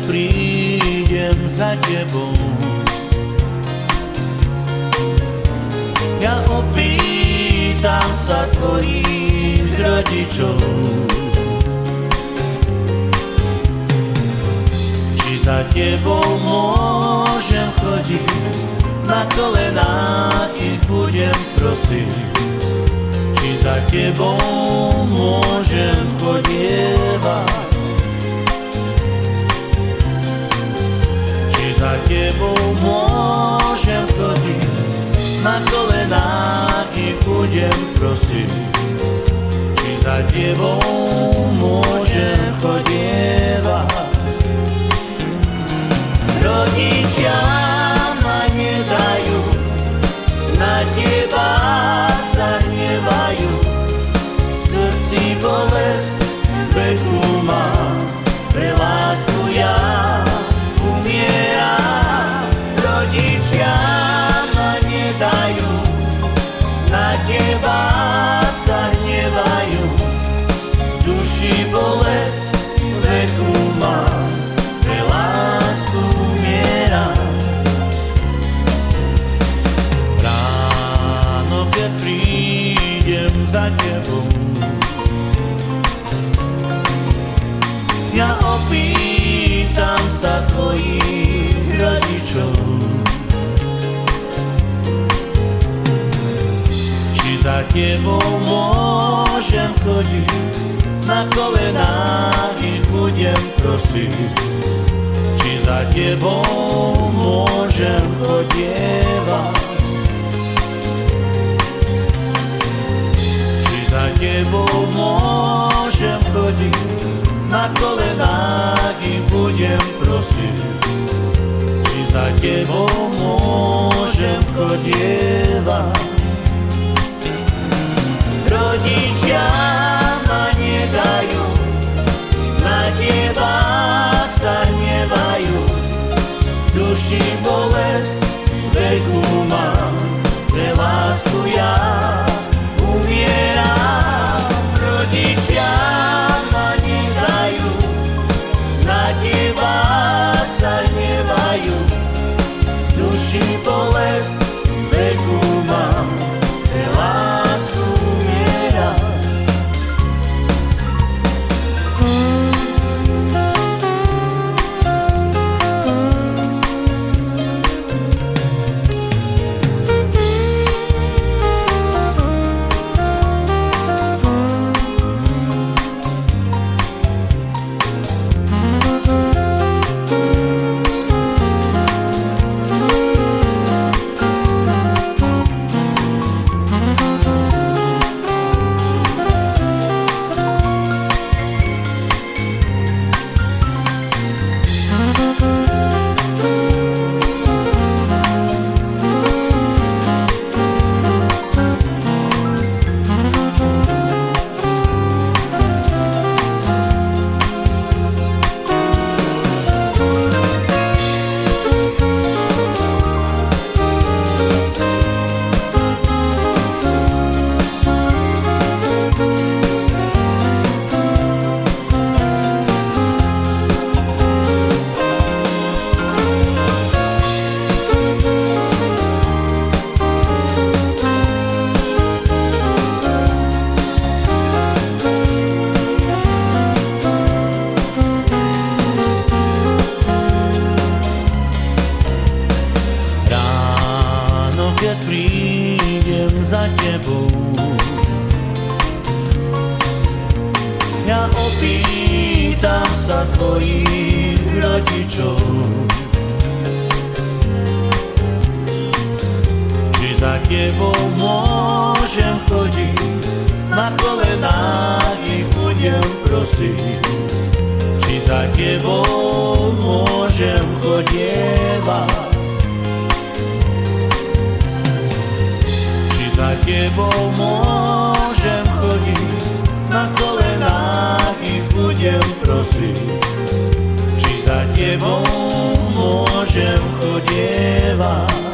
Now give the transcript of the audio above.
prídem za tebou. Ja opýtam sa tvojich rodičov, či za tebou môžem chodiť, na kolenách ich budem prosiť. Či za tebou môžem chodievať, či za tebou môžem chodiť, na kolenách ich budem prosiť. Či za tebou môžem chodievať. Rodičia ma nedajú, na teba sa hnevajú, v srdci bolesť veku mám, pre lásku ja umieram. Rodičia ma nedajú, na teba sa hnevajú, v duši bolesť veku mám, pre lásku umieram. Keď prídem za tebou, ja opýtam sa tvojich rodičov, či za tebou môžem chodiť, na kolenách ich budem prosiť. Či za tebou môžem chodievať, za tebou môžem chodiť, na kolenách ich budem prosiť. Či za tebou môžem chodievať. Rodičia ma nedajú, na teba sa hnevajú, v duši bolesť veku mám, pre lásku ja umieram. Rodičia ma nedajú, na teba sa hnevajú, v duši bolesť veku mám, pre lásku umieram. Keď prídem za tebou, ja opýtam sa tvojich rodičov, či za tebou môžem chodiť, na kolenách ich budem prosiť. Či za tebou môžem chodievať, za tebou môžem chodiť, na kolenách ich budem prosiť. Či za tebou môžem chodievať,